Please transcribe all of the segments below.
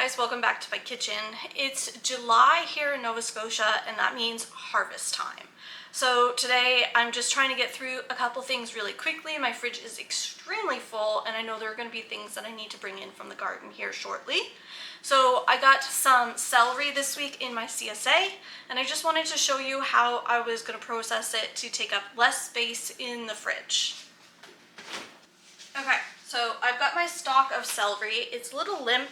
guys, welcome back to my kitchen. It's July here in Nova Scotia and that means harvest time. So today I'm just trying to get through a couple things really quickly. My fridge is extremely full and I know there are going to be things that I need to bring in from the garden here shortly. So I got some celery this week in my CSA and I just wanted to show you how I was going to process it to take up less space in the fridge. Okay, so I've got my stock of celery. It's a little limp.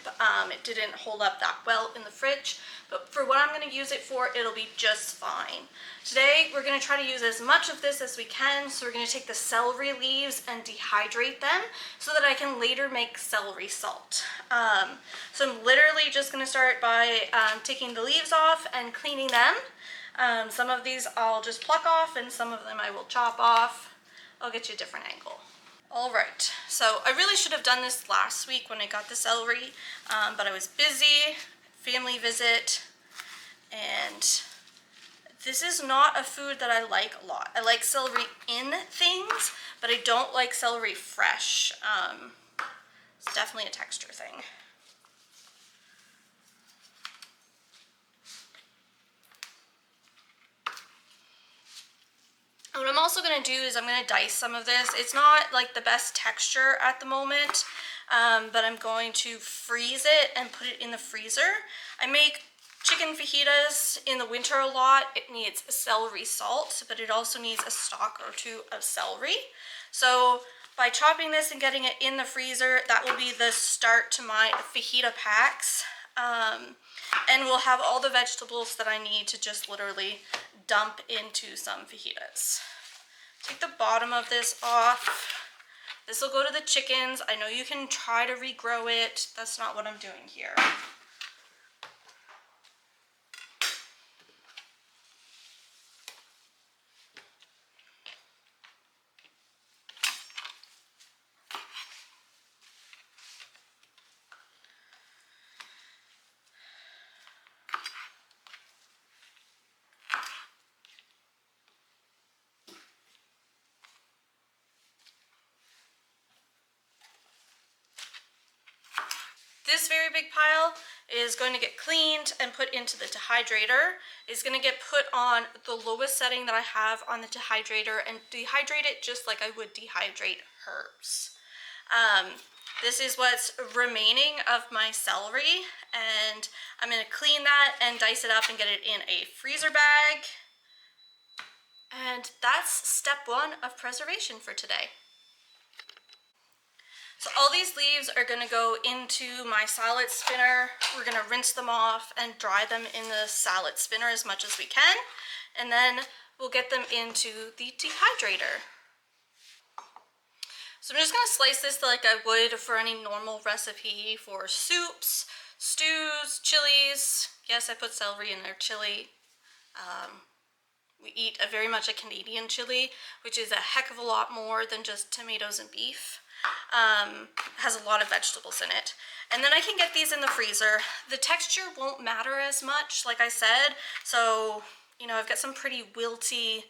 It didn't hold up that well in the fridge, but for what I'm going to use it for, it'll be just fine. Today, we're going to try to use as much of this as we can. So we're going to take the celery leaves and dehydrate them so that I can later make celery salt. So I'm literally just going to start by taking the leaves off and cleaning them. Some of these I'll just pluck off and some of them I will chop off. I'll get you a different angle. All right, so I really should have done this last week when I got the celery, but I was busy, family visit, and this is not a food that I like a lot. I like celery in things, but I don't like celery fresh. It's definitely a texture thing. What I'm also going to do is I'm going to dice some of this. It's not like the best texture at the moment, but I'm going to freeze it and put it in the freezer. I make chicken fajitas in the winter a lot. It needs celery salt, but it also needs a stalk or two of celery. So by chopping this and getting it in the freezer, that will be the start to my fajita packs. And we'll have all the vegetables that I need to just literally dump into some fajitas. Take the bottom of this off. This will go to the chickens. I know you can try to regrow it. That's not what I'm doing here. This very big pile is going to get cleaned and put into the dehydrator. It's going to get put on the lowest setting that I have on the dehydrator and dehydrate it just like I would dehydrate herbs. This is what's remaining of my celery, and I'm going to clean that and dice it up and get it in a freezer bag. And that's step one of preservation for today. So all these leaves are going to go into my salad spinner. We're going to rinse them off and dry them in the salad spinner as much as we can. And then we'll get them into the dehydrator. So I'm just going to slice this like I would for any normal recipe for soups, stews, chilies. Yes, I put celery in there, chili. We eat very much a Canadian chili, which is a heck of a lot more than just tomatoes and beef. Has a lot of vegetables in it. And then I can get these in the freezer. The texture won't matter as much, like I said. So, you know, I've got some pretty wilty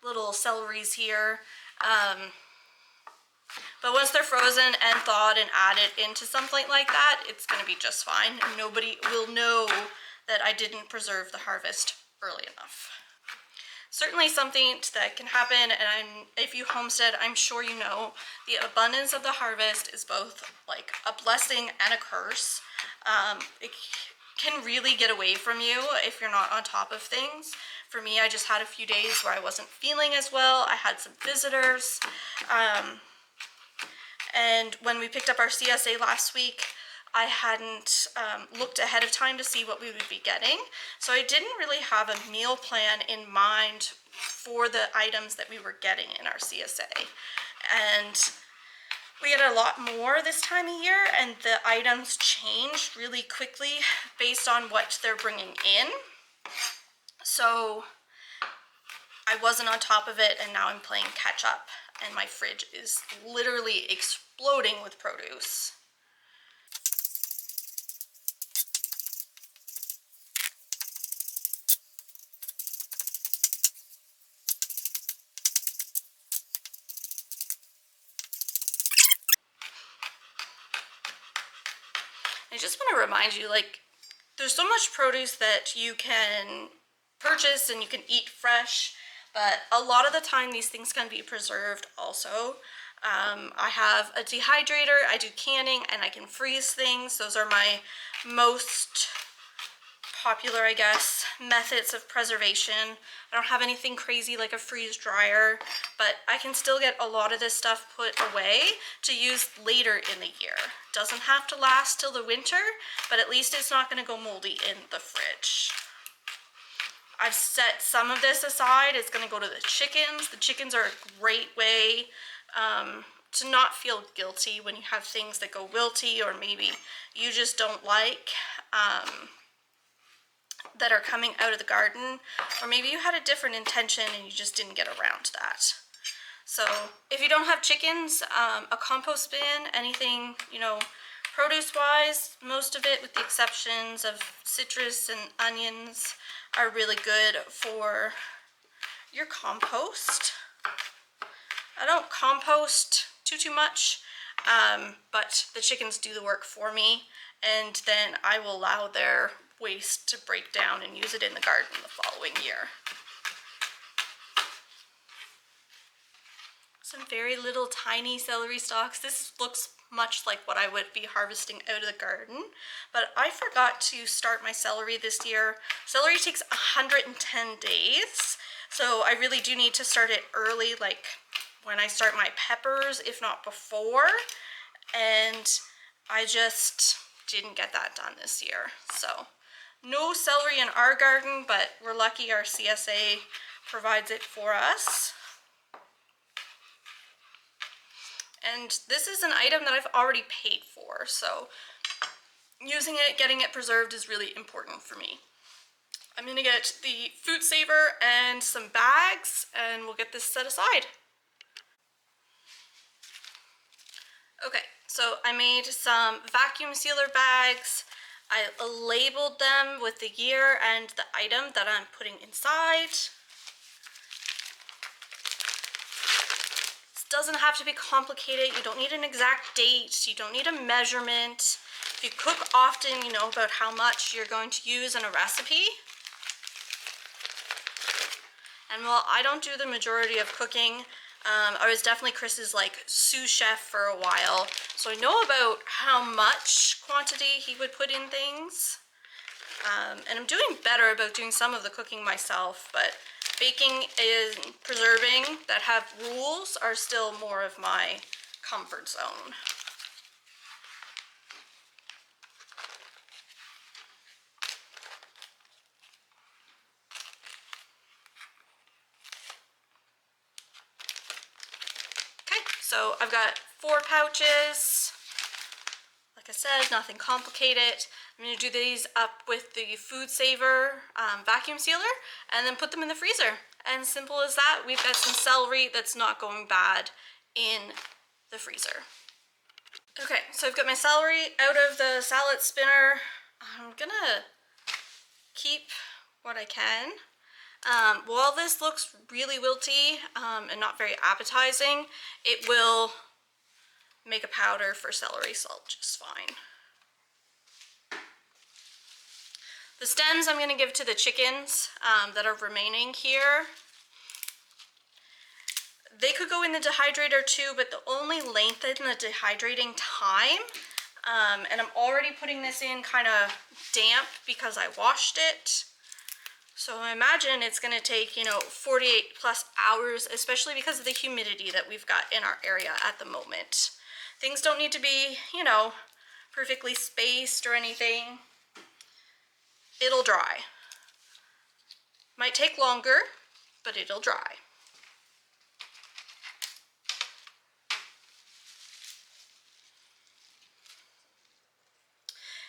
little celeries here. But once they're frozen and thawed and added into something like that, it's going to be just fine. Nobody will know that I didn't preserve the harvest early enough. Certainly something that can happen, and if you homestead, I'm sure you know, the abundance of the harvest is both like a blessing and a curse. It can really get away from you if you're not on top of things. For me, I just had a few days where I wasn't feeling as well. I had some visitors. And when we picked up our CSA last week, I hadn't looked ahead of time to see what we would be getting. So I didn't really have a meal plan in mind for the items that we were getting in our CSA. And we had a lot more this time of year, and the items changed really quickly based on what they're bringing in. So I wasn't on top of it, and now I'm playing catch up, and my fridge is literally exploding with produce. I just want to remind you, like, there's so much produce that you can purchase and you can eat fresh, but a lot of the time these things can be preserved also. I have a dehydrator, I do canning, and I can freeze things. Those are my most popular, I guess, methods of preservation. I don't have anything crazy like a freeze dryer, but I can still get a lot of this stuff put away to use later in the year. Doesn't have to last till the winter, but at least it's not going to go moldy in the fridge. I've set some of this aside. It's going to go to the chickens. The chickens are a great way to not feel guilty when you have things that go wilty or maybe you just don't like, that are coming out of the garden, or maybe you had a different intention and you just didn't get around to that. So if you don't have chickens, a compost bin, anything, you know, produce wise, most of it with the exceptions of citrus and onions are really good for your compost. I don't compost too much, but the chickens do the work for me, and then I will allow their waste to break down and use it in the garden the following year. Some very little tiny celery stalks. This looks much like what I would be harvesting out of the garden, but I forgot to start my celery this year. Celery takes 110 days, so I really do need to start it early, like when I start my peppers, if not before, and I just didn't get that done this year. So no celery in our garden, but we're lucky our CSA provides it for us. And this is an item that I've already paid for, so using it, getting it preserved is really important for me. I'm gonna get the food saver and some bags, and we'll get this set aside. Okay, so I made some vacuum sealer bags. I labeled them with the year and the item that I'm putting inside. This doesn't have to be complicated. You don't need an exact date. You don't need a measurement. If you cook often, you know about how much you're going to use in a recipe. And while I don't do the majority of cooking, I was definitely Chris's like sous chef for a while, so I know about how much quantity he would put in things. And I'm doing better about doing some of the cooking myself, but baking and preserving that have rules are still more of my comfort zone. So I've got 4 pouches. Like I said, nothing complicated. I'm going to do these up with the food saver vacuum sealer and then put them in the freezer. And simple as that. We've got some celery that's not going bad in the freezer. Okay, so I've got my celery out of the salad spinner. I'm gonna keep what I can. While this looks really wilty and not very appetizing, it will make a powder for celery salt just fine. The stems I'm going to give to the chickens that are remaining here. They could go in the dehydrator too, but they'll only lengthen the dehydrating time. And I'm already putting this in kind of damp because I washed it. So I imagine it's going to take, 48 plus hours, especially because of the humidity that we've got in our area at the moment. Things don't need to be, perfectly spaced or anything. It'll dry. Might take longer, but it'll dry.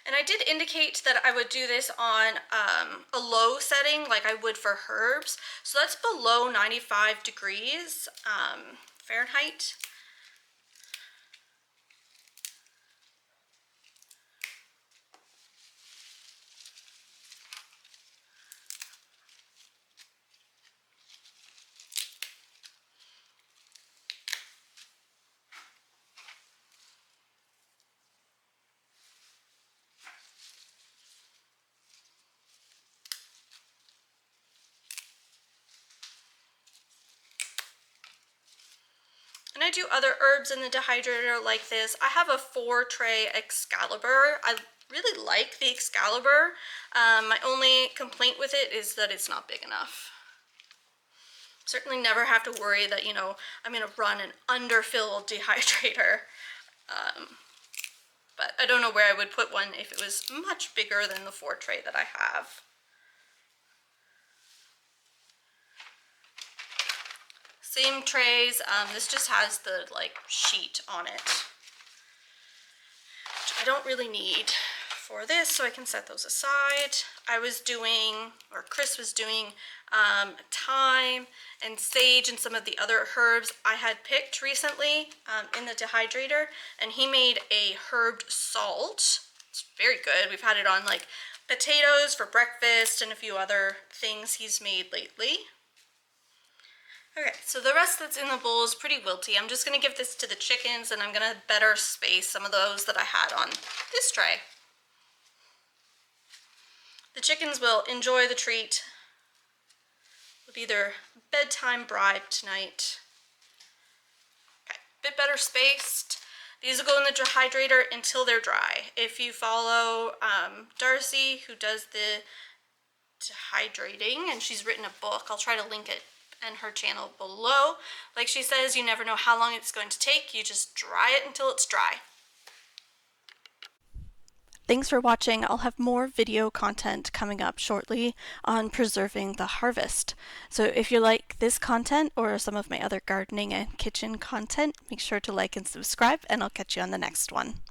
And I did indicate that I would do this on a low setting like I would for herbs. So that's below 95 degrees Fahrenheit. do other herbs in the dehydrator like this. I have a 4-tray Excalibur. I really like the Excalibur. My only complaint with it is that it's not big enough. Certainly never have to worry that, you know, I'm going to run an underfilled dehydrator. But I don't know where I would put one if it was much bigger than the 4-tray that I have. Same trays, this just has the like sheet on it, which I don't really need for this, so I can set those aside. I was doing, or Chris was doing, thyme and sage and some of the other herbs I had picked recently in the dehydrator, and he made a herbed salt. It's very good. We've had it on like potatoes for breakfast and a few other things he's made lately. Okay, so the rest that's in the bowl is pretty wilty. I'm just going to give this to the chickens, and I'm going to better space some of those that I had on this tray. The chickens will enjoy the treat. It'll be their bedtime bribe tonight. Okay, bit better spaced. These will go in the dehydrator until they're dry. If you follow Darcy, who does the dehydrating, and she's written a book, I'll try to link it and her channel below. Like she says, you never know how long it's going to take. You just dry it until it's dry. Thanks for watching. I'll have more video content coming up shortly on preserving the harvest. So if you like this content or some of my other gardening and kitchen content, make sure to like and subscribe, and I'll catch you on the next one.